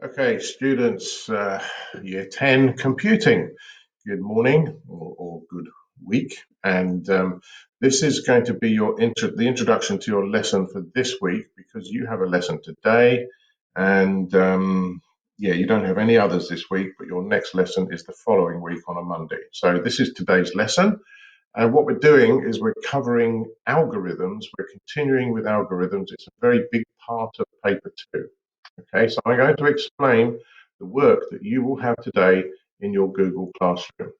Okay, students, year 10 computing. Good morning or good week. And this is going to be the introduction to your lesson for this week, because you have a lesson today and yeah, you don't have any others this week, but your next lesson is the following week on a Monday. So this is today's lesson. And what we're doing is we're covering algorithms. We're continuing with algorithms. It's a very big part of paper 2. Okay, so I'm going to explain the work that you will have today in your Google Classroom.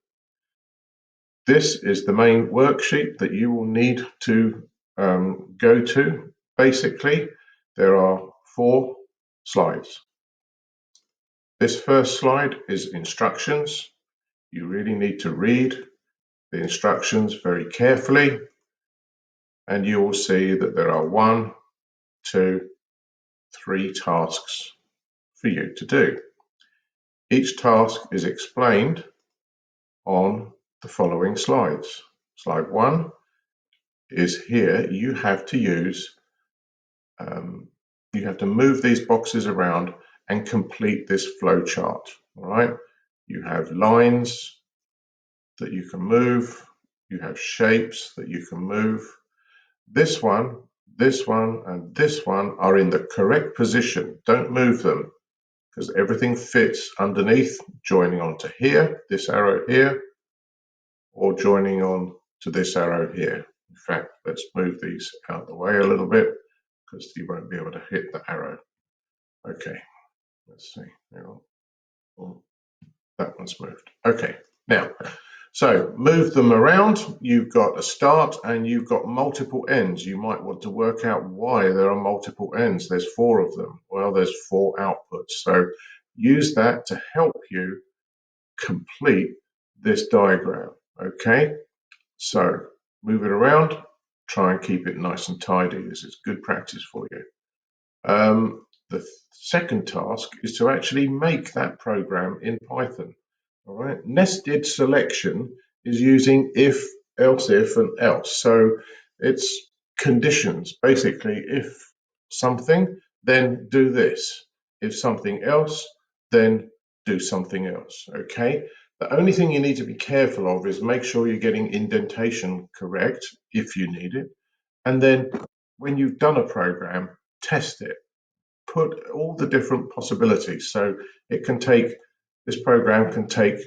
This is the main worksheet that you will need to go to. Basically, there are 4 slides. This first slide is instructions. You really need to read the instructions very carefully, and you will see that there are 1, 2, 3 tasks for you to do. Each task is explained on the following slides. Slide 1 is here. You have to you have to move these boxes around and complete this flow chart. All right. You have lines that you can move. You have shapes that you can move. This one, and this one are in the correct position. Don't move them, because everything fits underneath, joining onto here, this arrow here, or joining on to this arrow here. In fact, let's move these out of the way a little bit, because you won't be able to hit the arrow. Okay, let's see. Hang on. Oh, that one's moved. Okay, now, so move them around. You've got a start and you've got multiple ends. You might want to work out why there are multiple ends. There's 4 of them. Well, there's 4 outputs. So use that to help you complete this diagram. Okay, so move it around, try and keep it nice and tidy. This is good practice for you. The second task is to actually make that program in Python. All right, nested selection is using if, else if, and else. So it's conditions. Basically, if something, then do this. If something else, then do something else. Okay. The only thing you need to be careful of is make sure you're getting indentation correct if you need it. And then when you've done a program, test it. Put all the different possibilities. So it can take, this program can take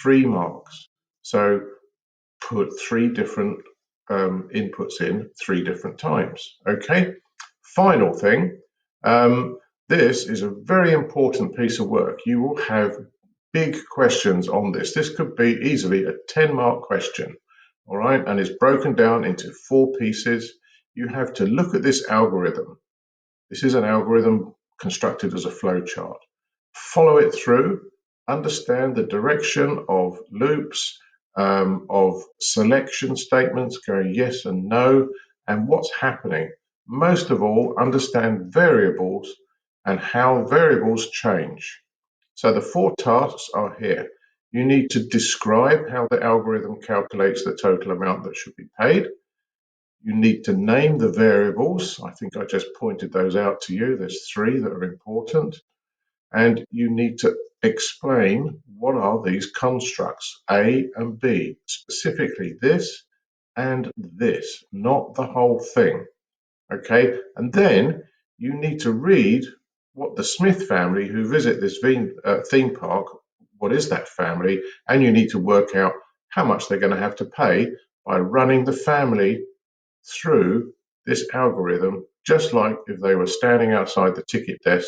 3 marks. So put 3 different inputs in 3 different times. Okay. Final thing. This is a very important piece of work. You will have big questions on this. This could be easily a 10-mark question. All right. And it's broken down into 4 pieces. You have to look at this algorithm. This is an algorithm constructed as a flow chart. Follow it through, understand the direction of loops, of selection statements going yes and no, and what's happening. Most of all, understand variables and how variables change. So the 4 tasks are here. You need to describe how the algorithm calculates the total amount that should be paid. You need to name the variables. I think I just pointed those out to you. There's 3 that are important. And you need to explain what are these constructs, A and B, specifically this and this, not the whole thing. Okay, and then you need to read what the Smith family who visit this theme park, what is that family, and you need to work out how much they're going to have to pay by running the family through this algorithm, just like if they were standing outside the ticket desk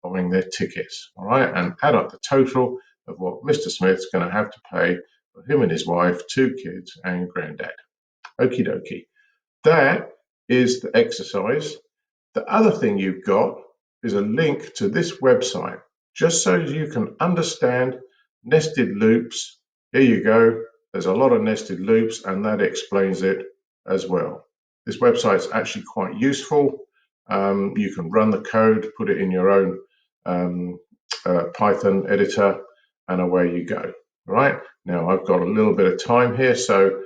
buying their tickets. All right, and add up the total of what Mr. Smith's going to have to pay for him and his wife, 2 kids, and granddad. Okie dokie. That is the exercise. The other thing you've got is a link to this website, just so you can understand nested loops. Here you go. There's a lot of nested loops, and that explains it as well. This website is actually quite useful. You can run the code, put it in your own Python editor, and away you go. All right. Now I've got a little bit of time here, so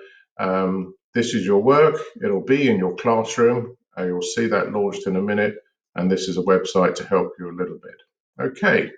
this is your work. It'll be in your classroom. You'll see that launched in a minute, and this is a website to help you a little bit. Okay.